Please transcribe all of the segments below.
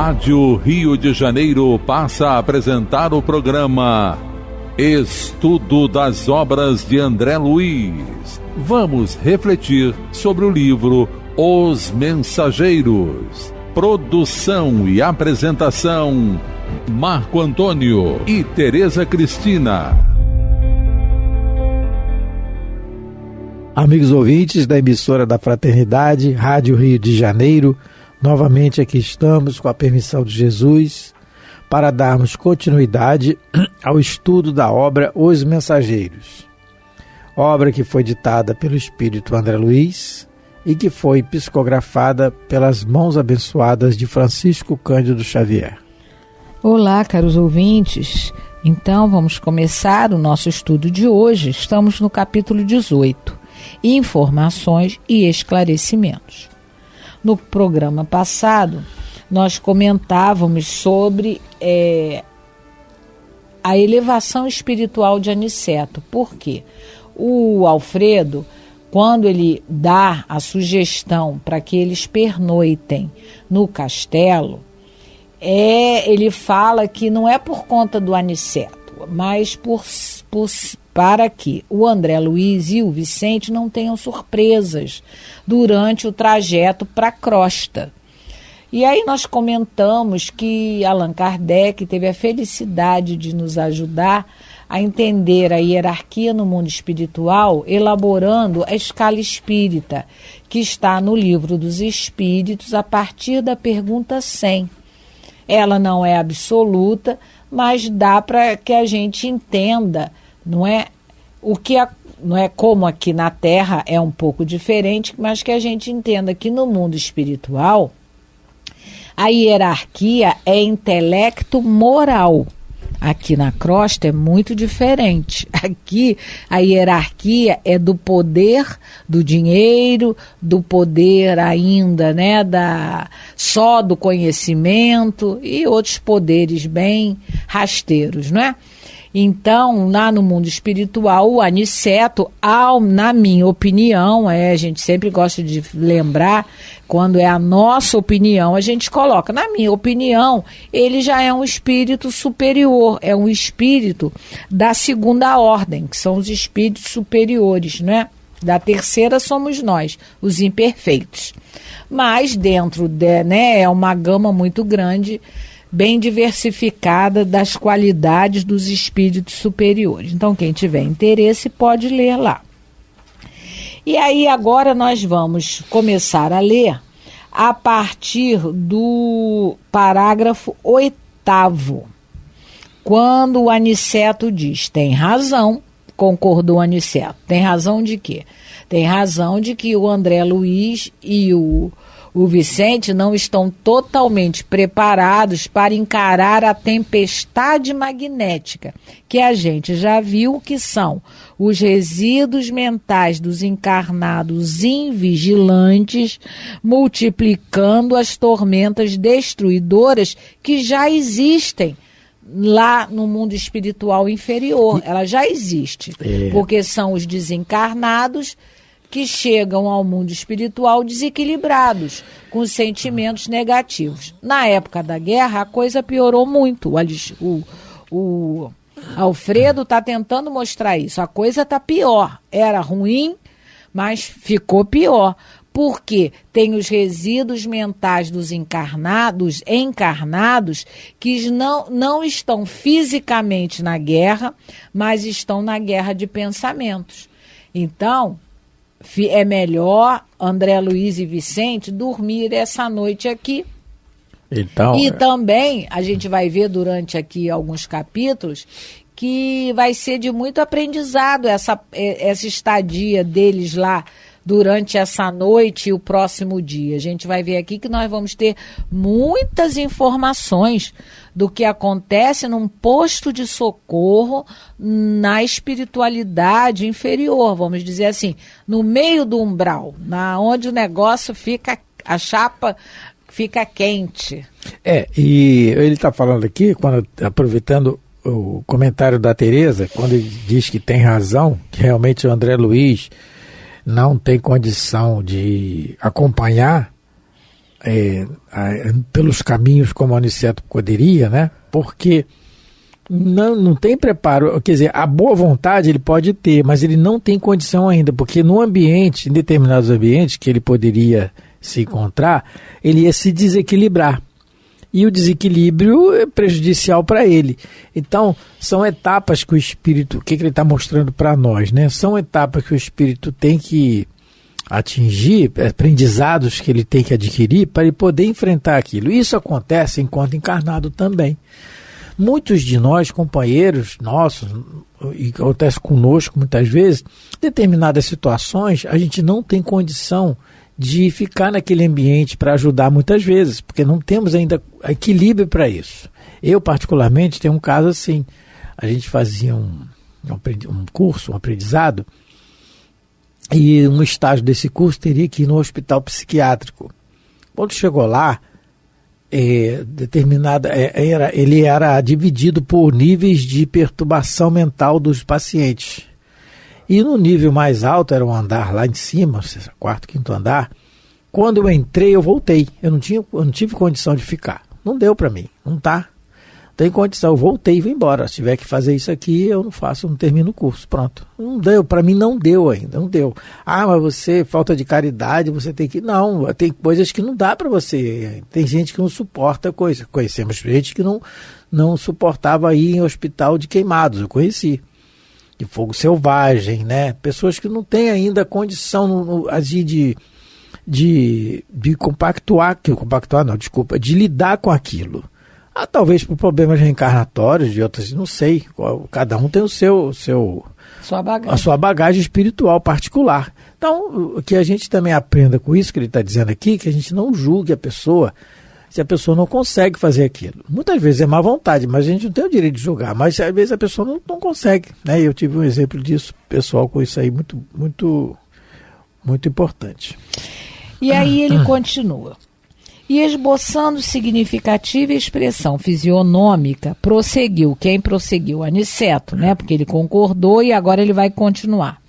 Rádio Rio de Janeiro passa a apresentar o programa Estudo das Obras de André Luiz. Vamos refletir sobre o livro Os Mensageiros. Produção e apresentação, Marco Antônio e Tereza Cristina. Amigos ouvintes da emissora da Fraternidade, Rádio Rio de Janeiro, novamente aqui estamos, com a permissão de Jesus, para darmos continuidade ao estudo da obra Os Mensageiros. Obra que foi ditada pelo Espírito André Luiz e que foi psicografada pelas mãos abençoadas de Francisco Cândido Xavier. Olá, caros ouvintes. Então, vamos começar o nosso estudo de hoje. Estamos no capítulo 18, Informações e Esclarecimentos. No programa passado, nós comentávamos sobre a elevação espiritual de Aniceto. Por quê? O Alfredo, quando ele dá a sugestão para que eles pernoitem no castelo, ele fala que não é por conta do Aniceto, mas para que o André Luiz e o Vicente não tenham surpresas durante o trajeto para a crosta. E aí nós comentamos que Allan Kardec teve a felicidade de nos ajudar a entender a hierarquia no mundo espiritual, elaborando a escala espírita, que está no Livro dos Espíritos, a partir da pergunta 100. Ela não é absoluta, mas dá para que a gente entenda, não é? Não é como aqui na Terra é um pouco diferente, mas que a gente entenda que no mundo espiritual a hierarquia é intelecto-moral. Aqui na crosta é muito diferente. Aqui a hierarquia é do poder, do dinheiro, do poder ainda, né, só do conhecimento e outros poderes bem rasteiros, não é? Então, lá no mundo espiritual, o Aniceto, na minha opinião, a gente sempre gosta de lembrar, quando é a nossa opinião, a gente coloca, na minha opinião, ele já é um espírito superior, é um espírito da segunda ordem, que são os espíritos superiores, né? Da terceira somos nós, os imperfeitos. Mas dentro, é uma gama muito grande, bem diversificada das qualidades dos espíritos superiores. Então, quem tiver interesse pode ler lá. E aí, agora nós vamos começar a ler a partir do parágrafo 8º, quando o Aniceto diz, tem razão, concordou Aniceto, tem razão de quê? Tem razão de que o André Luiz e o Vicente não estão totalmente preparados para encarar a tempestade magnética, que a gente já viu que são os resíduos mentais dos encarnados invigilantes, multiplicando as tormentas destruidoras que já existem lá no mundo espiritual inferior. Ela já existe, porque são os desencarnados que chegam ao mundo espiritual desequilibrados, com sentimentos negativos. Na época da guerra, a coisa piorou muito. O Alfredo está tentando mostrar isso. A coisa está pior. Era ruim, mas ficou pior. Porque tem os resíduos mentais dos encarnados que não estão fisicamente na guerra, mas estão na guerra de pensamentos. Então, é melhor André Luiz e Vicente dormir essa noite aqui. Então, e também a gente vai ver durante aqui alguns capítulos que vai ser de muito aprendizado essa estadia deles lá durante essa noite e o próximo dia. A gente vai ver aqui que nós vamos ter muitas informações do que acontece num posto de socorro na espiritualidade inferior, vamos dizer assim, no meio do umbral, onde o negócio fica, a chapa fica quente. E ele está falando aqui, aproveitando o comentário da Tereza, quando ele diz que tem razão, que realmente o André Luiz não tem condição de acompanhar pelos caminhos como o Aniceto poderia, né? Porque não tem preparo, quer dizer, a boa vontade ele pode ter, mas ele não tem condição ainda, porque no ambiente, em determinados ambientes que ele poderia se encontrar, ele ia se desequilibrar. E o desequilíbrio é prejudicial para ele. Então, são etapas que o Espírito, o que ele está mostrando para nós, né? São etapas que o Espírito tem que atingir, aprendizados que ele tem que adquirir para ele poder enfrentar aquilo. Isso acontece enquanto encarnado também. Muitos de nós, companheiros nossos, e acontece conosco muitas vezes, em determinadas situações, a gente não tem condição de ficar naquele ambiente para ajudar muitas vezes, porque não temos ainda equilíbrio para isso. Eu, particularmente, tenho um caso assim. A gente fazia um curso, um aprendizado, e um estágio desse curso teria que ir no hospital psiquiátrico. Quando chegou lá, ele era dividido por níveis de perturbação mental dos pacientes. E no nível mais alto, era um andar lá em cima, quarto, quinto andar. Quando eu entrei, eu voltei. Eu não tive condição de ficar. Não deu para mim. Não tem condição. Eu voltei e vim embora. Se tiver que fazer isso aqui, eu não faço, eu não termino o curso. Pronto. Não deu. Para mim não deu ainda. Não deu. Ah, mas você, falta de caridade, você tem que... Não, tem coisas que não dá para você. Tem gente que não suporta coisa. Conhecemos gente que não suportava ir em hospital de queimados. Eu conheci. De fogo selvagem, né? Pessoas que não têm ainda condição de lidar com aquilo. Talvez por problemas reencarnatórios de outras, não sei. Cada um tem a sua bagagem espiritual particular. Então, que a gente também aprenda com isso que ele está dizendo aqui, que a gente não julgue a pessoa se a pessoa não consegue fazer aquilo. Muitas vezes é má vontade, mas a gente não tem o direito de julgar. Mas às vezes a pessoa não consegue, né? Eu tive um exemplo disso, pessoal, com isso aí muito, muito, muito importante. E aí ele continua. E esboçando significativa expressão fisionômica, prosseguiu. Quem prosseguiu? Aniceto, né? Porque ele concordou e agora ele vai continuar.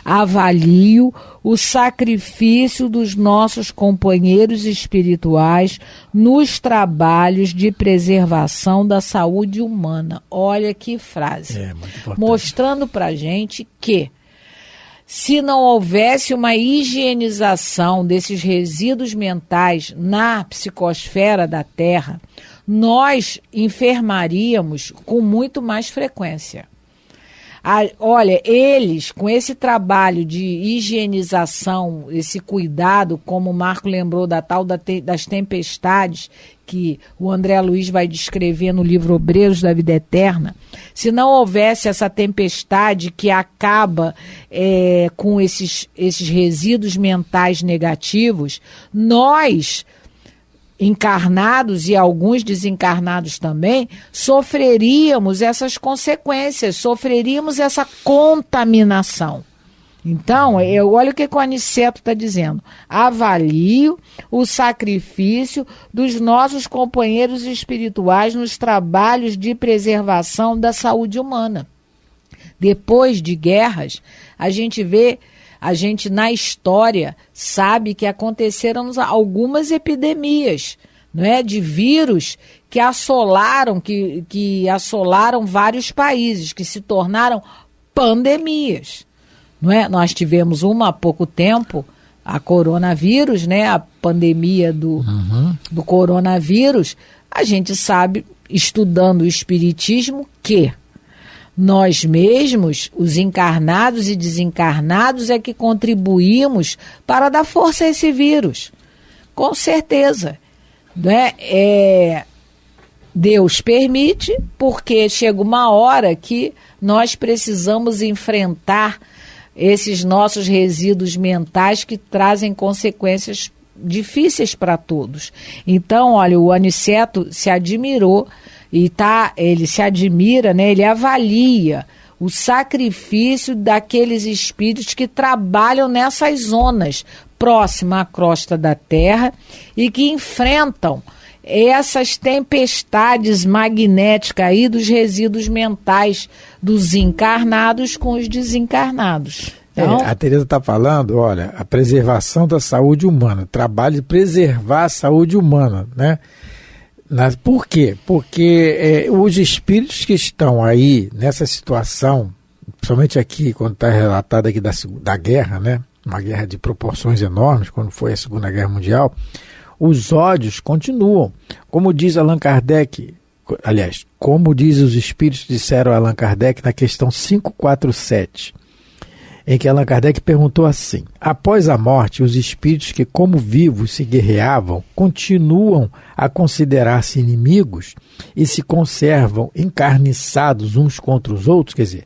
Avalio o sacrifício dos nossos companheiros espirituais nos trabalhos de preservação da saúde humana. Olha que frase. Mostrando pra gente que se não houvesse uma higienização desses resíduos mentais na psicosfera da Terra, nós enfermaríamos com muito mais frequência. Olha, eles, com esse trabalho de higienização, esse cuidado, como o Marco lembrou da tal das tempestades, que o André Luiz vai descrever no livro Obreiros da Vida Eterna, se não houvesse essa tempestade que acaba com esses resíduos mentais negativos, nós, encarnados e alguns desencarnados também, sofreríamos essas consequências, sofreríamos essa contaminação. Então, olha o que o Aniceto está dizendo. Avalio o sacrifício dos nossos companheiros espirituais nos trabalhos de preservação da saúde humana. Depois de guerras, a gente na história sabe que aconteceram algumas epidemias, não é, de vírus que assolaram vários países, que se tornaram pandemias. Não é? Nós tivemos uma há pouco tempo, a coronavírus, né? A pandemia do coronavírus. A gente sabe, estudando o espiritismo, que nós mesmos, os encarnados e desencarnados, é que contribuímos para dar força a esse vírus. Com certeza. Né? Deus permite, porque chega uma hora que nós precisamos enfrentar esses nossos resíduos mentais que trazem consequências difíceis para todos. Então, olha, o Aniceto se admirou ele se admira, né? Ele avalia o sacrifício daqueles espíritos que trabalham nessas zonas próximas à crosta da Terra e que enfrentam essas tempestades magnéticas aí dos resíduos mentais dos encarnados com os desencarnados. Então, a Tereza está falando, olha, a preservação da saúde humana, trabalho de preservar a saúde humana, né? Por quê? Porque os espíritos que estão aí nessa situação, principalmente aqui, quando está relatado aqui da guerra, né? Uma guerra de proporções enormes, quando foi a Segunda Guerra Mundial, os ódios continuam. Como diz Allan Kardec, aliás, como diz os espíritos disseram a Allan Kardec na questão 547, em que Allan Kardec perguntou assim: após a morte, os espíritos que como vivos se guerreavam, continuam a considerar-se inimigos e se conservam encarniçados uns contra os outros? Quer dizer,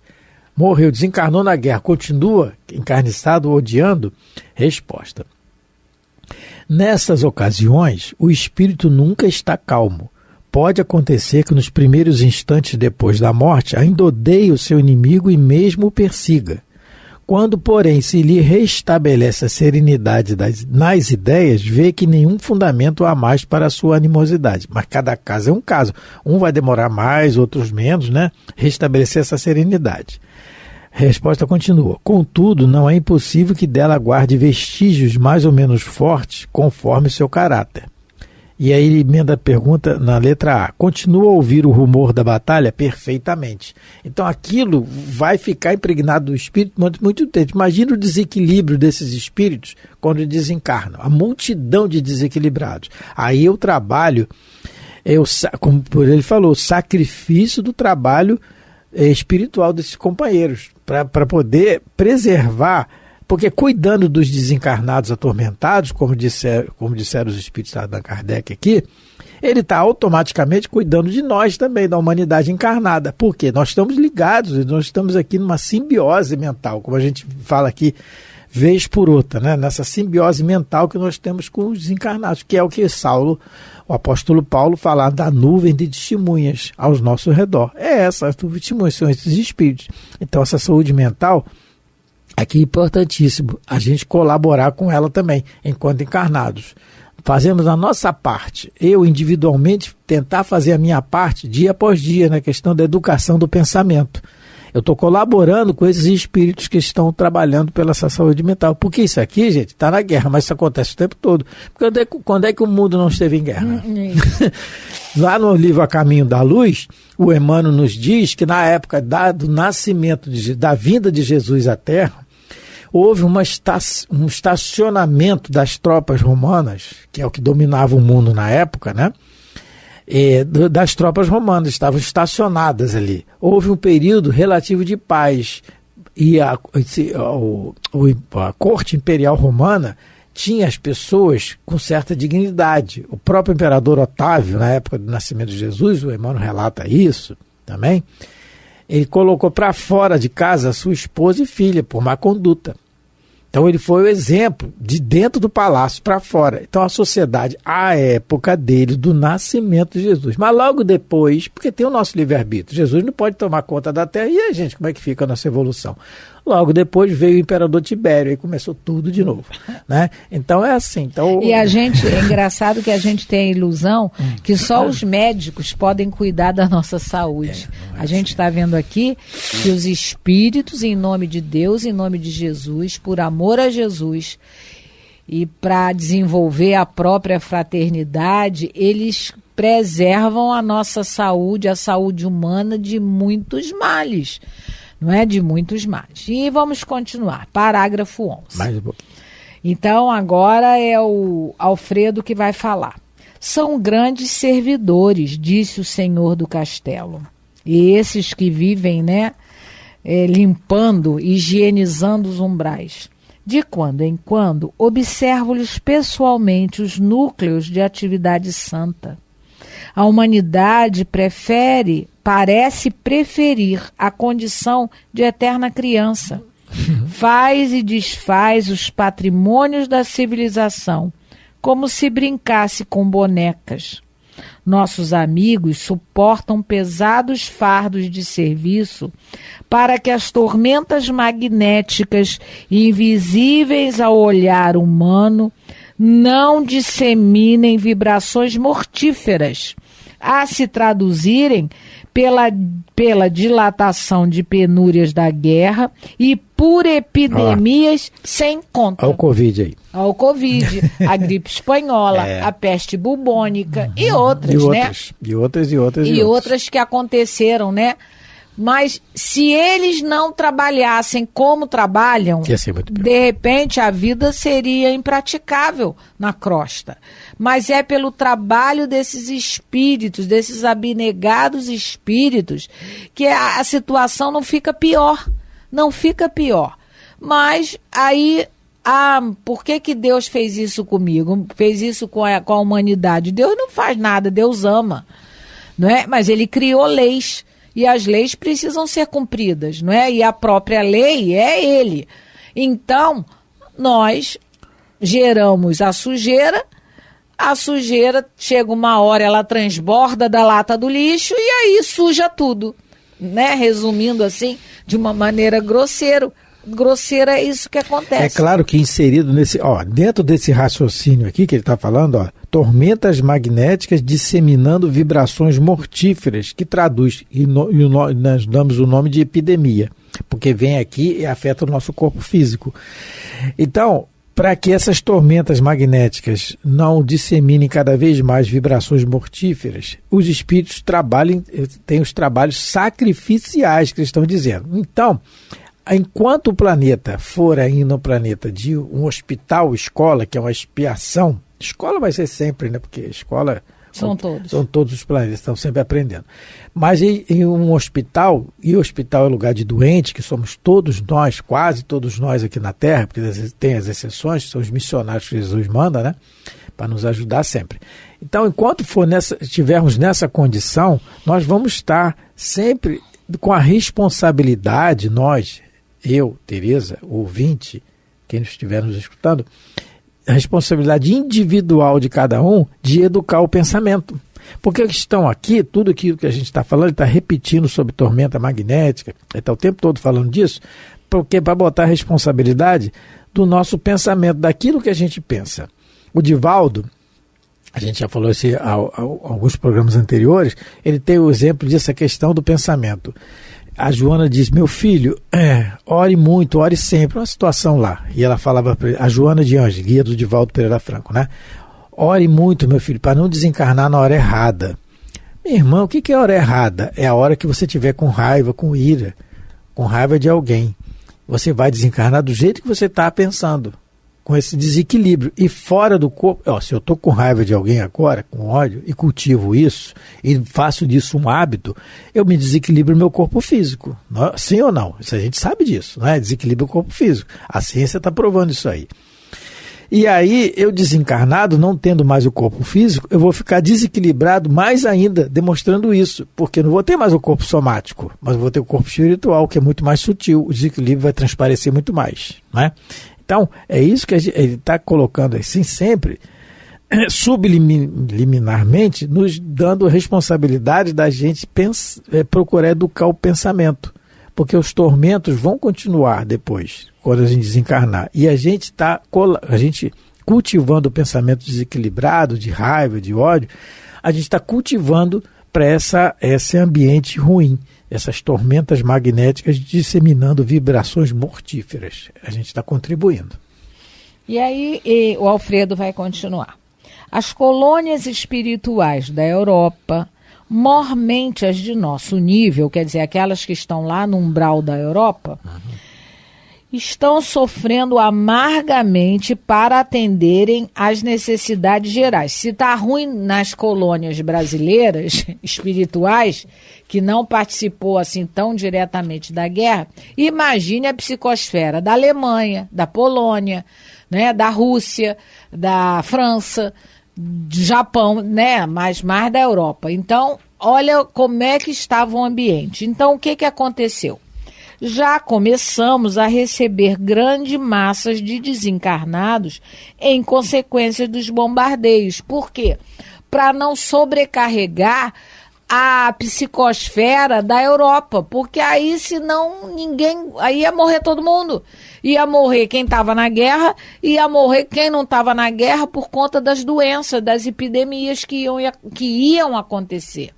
morreu, desencarnou na guerra, continua encarniçado, odiando? Resposta: nessas ocasiões, o espírito nunca está calmo. Pode acontecer que nos primeiros instantes depois da morte ainda odeie o seu inimigo e mesmo o persiga. Quando, porém, se lhe restabelece a serenidade nas ideias, vê que nenhum fundamento há mais para a sua animosidade. Mas cada caso é um caso. Um vai demorar mais, outros menos, né? Restabelecer essa serenidade. A resposta continua: contudo, não é impossível que dela guarde vestígios mais ou menos fortes conforme seu caráter. E aí ele emenda a pergunta na letra A: continua a ouvir o rumor da batalha? Perfeitamente. Então aquilo vai ficar impregnado do espírito muito tempo. Imagina o desequilíbrio desses espíritos quando desencarnam. A multidão de desequilibrados. Aí o trabalho, como ele falou, o sacrifício do trabalho espiritual desses companheiros para poder preservar. Porque cuidando dos desencarnados atormentados, como disseram os espíritos da Allan Kardec aqui, ele está automaticamente cuidando de nós também, da humanidade encarnada. Por quê? Nós estamos ligados, nós estamos aqui numa simbiose mental, como a gente fala aqui, vez por outra, né? Nessa simbiose mental que nós temos com os desencarnados, que é o que o apóstolo Paulo fala da nuvem de testemunhas ao nosso redor. É essa, as testemunhas são esses espíritos. Então essa saúde mental, aqui é importantíssimo a gente colaborar com ela também, enquanto encarnados. Fazemos a nossa parte, eu individualmente tentar fazer a minha parte dia após dia na questão da educação do pensamento. Eu estou colaborando com esses espíritos que estão trabalhando pela essa saúde mental. Porque isso aqui, gente, está na guerra, mas isso acontece o tempo todo. Porque quando é que o mundo não esteve em guerra? Lá no livro A Caminho da Luz, o Emmanuel nos diz que na época do nascimento, da vinda de Jesus à Terra, houve um estacionamento das tropas romanas, que é o que dominava o mundo na época, né? Das tropas romanas, estavam estacionadas ali. Houve um período relativo de paz e a corte imperial romana tinha as pessoas com certa dignidade. O próprio imperador Otávio, na época do nascimento de Jesus, o Emmanuel relata isso também, ele colocou para fora de casa a sua esposa e filha por má conduta. Então ele foi o exemplo de dentro do palácio para fora. Então a sociedade, à época dele, do nascimento de Jesus. Mas logo depois, porque tem o nosso livre-arbítrio, Jesus não pode tomar conta da terra. E a gente, como é que fica a nossa evolução? Logo depois veio o imperador Tibério e começou tudo de novo, né? Então é assim. Então... E a gente, é engraçado que a gente tem a ilusão que só os médicos podem cuidar da nossa saúde. A gente está vendo aqui que os espíritos, em nome de Deus, em nome de Jesus, por amor a Jesus e para desenvolver a própria fraternidade, eles preservam a nossa saúde, a saúde humana de muitos males. Não é? De muitos males. E vamos continuar. Parágrafo 11. Mais um pouquinho. Então, agora é o Alfredo que vai falar. São grandes servidores, disse o senhor do castelo. E esses que vivem, né, limpando, higienizando os umbrais. De quando em quando, observo-lhes pessoalmente os núcleos de atividade santa. A humanidade parece preferir a condição de eterna criança. Faz e desfaz os patrimônios da civilização, como se brincasse com bonecas. Nossos amigos suportam pesados fardos de serviço para que as tormentas magnéticas invisíveis ao olhar humano não disseminem vibrações mortíferas a se traduzirem pela dilatação de penúrias da guerra e por epidemias sem conta. Olha o Covid aí. Ao Covid, a gripe espanhola, a peste bubônica e outras, né? E outras que aconteceram, né? Mas se eles não trabalhassem como trabalham, de repente a vida seria impraticável na crosta. Mas é pelo trabalho desses espíritos, desses abnegados espíritos, que a situação não fica pior. Não fica pior. Mas aí, por que Deus fez isso comigo? Fez isso com a humanidade? Deus não faz nada, Deus ama. Não é? Mas ele criou leis. E as leis precisam ser cumpridas, não é? E a própria lei é ele. Então, nós geramos a sujeira chega uma hora, ela transborda da lata do lixo e aí suja tudo, né? Resumindo assim, de uma maneira grosseira é isso que acontece. É claro que inserido dentro desse raciocínio aqui que ele está falando, tormentas magnéticas disseminando vibrações mortíferas, que traduz, nós damos o nome de epidemia, porque vem aqui e afeta o nosso corpo físico. Então, para que essas tormentas magnéticas não disseminem cada vez mais vibrações mortíferas, os espíritos têm os trabalhos sacrificiais que eles estão dizendo. Então, enquanto o planeta for ainda um planeta de um hospital, escola, que é uma expiação, escola vai ser sempre, né? Porque escola são todos os planetas, estão sempre aprendendo. Mas em um hospital, e o hospital é lugar de doente, que somos todos nós, quase todos nós aqui na Terra, porque tem as exceções, são os missionários que Jesus manda, né? Para nos ajudar sempre. Então, enquanto estivermos nessa condição, nós vamos estar sempre com a responsabilidade, eu, Tereza, o ouvinte, quem estiver nos escutando, a responsabilidade individual de cada um de educar o pensamento. Porque estão aqui, tudo aquilo que a gente está falando, ele está repetindo sobre tormenta magnética, ele está o tempo todo falando disso, porque para botar a responsabilidade do nosso pensamento, daquilo que a gente pensa. O Divaldo, a gente já falou isso alguns programas anteriores, ele tem o exemplo dessa questão do pensamento. A Joana diz, meu filho, ore muito, ore sempre, uma situação lá. E ela falava para ele, a Joana de Anjos, guia do Divaldo Pereira Franco, né? Ore muito, meu filho, para não desencarnar na hora errada. Minha irmã, o que é a hora errada? É a hora que você tiver com raiva, com ira, com raiva de alguém. Você vai desencarnar do jeito que você está pensando, com esse desequilíbrio. E fora do corpo, se eu estou com raiva de alguém agora, com ódio, e cultivo isso, e faço disso um hábito, eu me desequilibro o meu corpo físico. Sim ou não? Isso a gente sabe disso, né? Desequilibra o corpo físico. A ciência está provando isso aí. E aí, eu desencarnado, não tendo mais o corpo físico, eu vou ficar desequilibrado mais ainda, demonstrando isso, porque eu não vou ter mais o corpo somático, mas eu vou ter o corpo espiritual, que é muito mais sutil. O desequilíbrio vai transparecer muito mais, né? Então, é isso que ele está colocando assim sempre, subliminarmente, nos dando a responsabilidade da gente procurar educar o pensamento. Porque os tormentos vão continuar depois, quando a gente desencarnar. E a gente cultivando o pensamento desequilibrado, de raiva, de ódio, a gente está cultivando para esse ambiente ruim. Essas tormentas magnéticas disseminando vibrações mortíferas. A gente está contribuindo. E aí o Alfredo vai continuar. As colônias espirituais da Europa, mormente as de nosso nível, quer dizer, aquelas que estão lá no umbral da Europa, estão sofrendo amargamente para atenderem às necessidades gerais. Se está ruim nas colônias brasileiras espirituais, que não participou assim tão diretamente da guerra, imagine a psicosfera da Alemanha, da Polônia, né, da Rússia, da França, do Japão, né, mais da Europa. Então, olha como é que estava o ambiente. Então, o que aconteceu? Já começamos a receber grandes massas de desencarnados em consequência dos bombardeios. Por quê? Para não sobrecarregar a psicosfera da Europa, porque aí senão aí ia morrer todo mundo. Ia morrer quem estava na guerra, ia morrer quem não estava na guerra por conta das doenças, das epidemias que iam acontecer.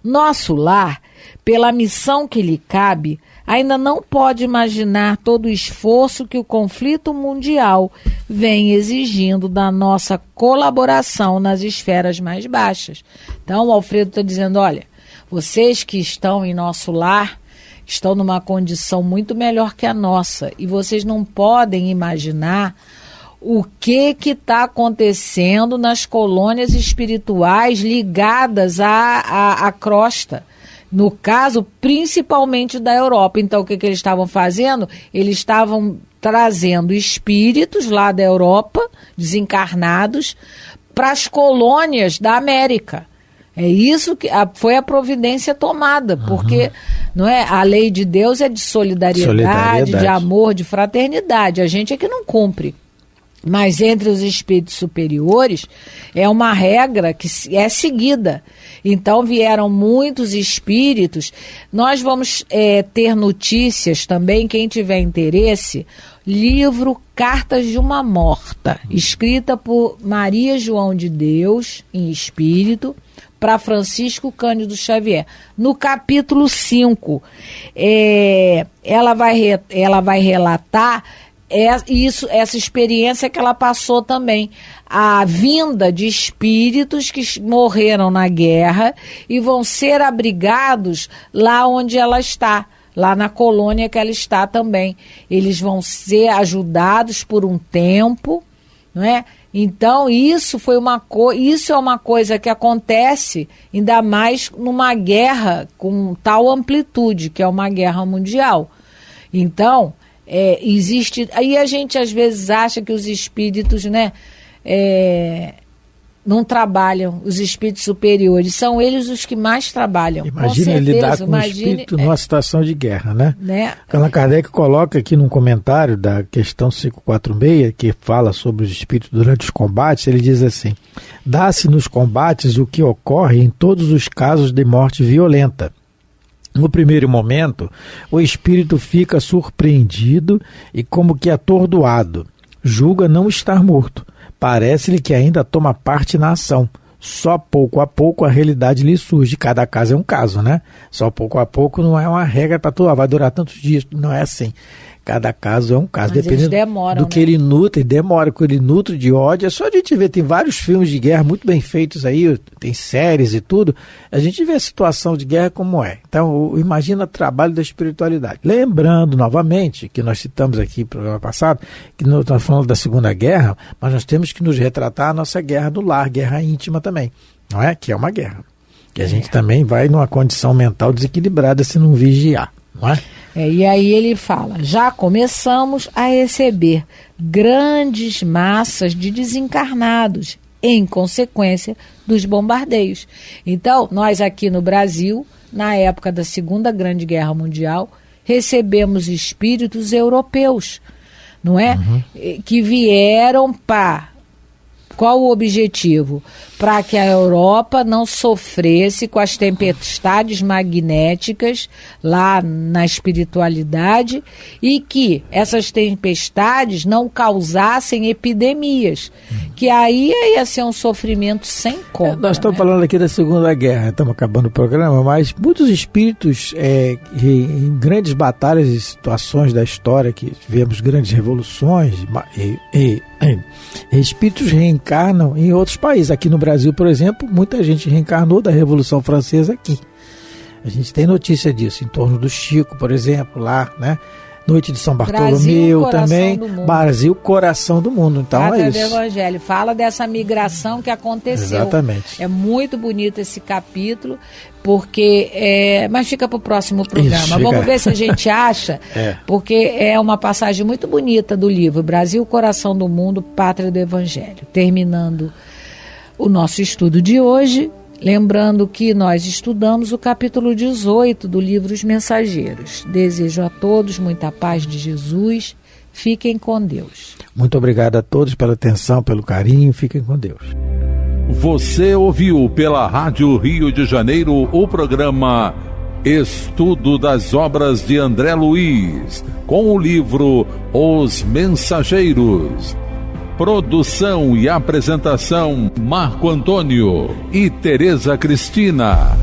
Nosso lar, pela missão que lhe cabe, ainda não pode imaginar todo o esforço que o conflito mundial vem exigindo da nossa colaboração nas esferas mais baixas. Então, o Alfredo está dizendo, olha, vocês que estão em nosso lar estão numa condição muito melhor que a nossa e vocês não podem imaginar o que está acontecendo nas colônias espirituais ligadas à crosta. No caso, principalmente da Europa. Então, o que eles estavam fazendo? Eles estavam trazendo espíritos lá da Europa, desencarnados, para as colônias da América. É isso que foi a providência tomada, porque não é, a lei de Deus é de solidariedade, de amor, de fraternidade. A gente é que não cumpre. Mas entre os espíritos superiores é uma regra que é seguida. Então vieram muitos espíritos. Nós vamos ter notícias também, quem tiver interesse, livro Cartas de uma Morta, escrita por Maria João de Deus, em espírito, para Francisco Cândido Xavier. No capítulo 5, ela vai relatar essa experiência que ela passou também, a vinda de espíritos que morreram na guerra e vão ser abrigados lá onde ela está, lá na colônia que ela está também. Eles vão ser ajudados por um tempo, não é? Então isso é uma coisa que acontece ainda mais numa guerra com tal amplitude, que é uma guerra mundial. Então existe. Aí a gente às vezes acha que os espíritos, né, não trabalham, os espíritos superiores. São eles os que mais trabalham. Imagina lidar com um espírito numa situação de guerra, né? Allan Kardec coloca aqui num comentário da questão 546, que fala sobre os espíritos durante os combates, ele diz assim: dá-se nos combates o que ocorre em todos os casos de morte violenta. No primeiro momento, o espírito fica surpreendido e como que atordoado. Julga não estar morto. Parece-lhe que ainda toma parte na ação. Só pouco a pouco a realidade lhe surge. Cada caso é um caso, né? Só pouco a pouco não é uma regra para tudo. Vai durar tantos dias. Não é assim. Cada caso é um caso. Mas dependendo do que ele nutre, demora. Quando ele nutre de ódio, é só a gente ver. Tem vários filmes de guerra muito bem feitos aí, tem séries e tudo. A gente vê a situação de guerra como é. Então, imagina o trabalho da espiritualidade. Lembrando novamente, que nós citamos aqui no programa passado, que nós estamos falando da Segunda Guerra, mas nós temos que nos retratar a nossa guerra do lar, guerra íntima também, não é? Que é uma guerra. Que a gente também vai numa condição mental desequilibrada se não vigiar, não é? E aí ele fala, já começamos a receber grandes massas de desencarnados em consequência dos bombardeios. Então, nós aqui no Brasil, na época da Segunda Grande Guerra Mundial, recebemos espíritos europeus, não é? Que vieram para... Qual o objetivo? Para que a Europa não sofresse com as tempestades magnéticas lá na espiritualidade e que essas tempestades não causassem epidemias, que aí ia ser um sofrimento sem conta. Nós estamos falando aqui da Segunda Guerra, estamos acabando o programa, mas muitos espíritos em grandes batalhas e situações da história, que tivemos grandes revoluções espíritos reencarnam em outros países. Aqui no Brasil, por exemplo, muita gente reencarnou da Revolução Francesa aqui. A gente tem notícia disso, em torno do Chico, por exemplo, lá, né? Noite de São Bartolomeu também. Brasil, coração do mundo. Então é isso. do Evangelho. Fala dessa migração que aconteceu. Exatamente. É muito bonito esse capítulo, porque mas fica para o próximo programa. Vamos ver se a gente acha, porque é uma passagem muito bonita do livro Brasil, Coração do Mundo, Pátria do Evangelho. Terminando o nosso estudo de hoje, lembrando que nós estudamos o capítulo 18 do livro Os Mensageiros. Desejo a todos muita paz de Jesus. Fiquem com Deus. Muito obrigado a todos pela atenção, pelo carinho. Fiquem com Deus. Você ouviu pela Rádio Rio de Janeiro o programa Estudo das Obras de André Luiz, com o livro Os Mensageiros. Produção e apresentação Marco Antônio e Tereza Cristina.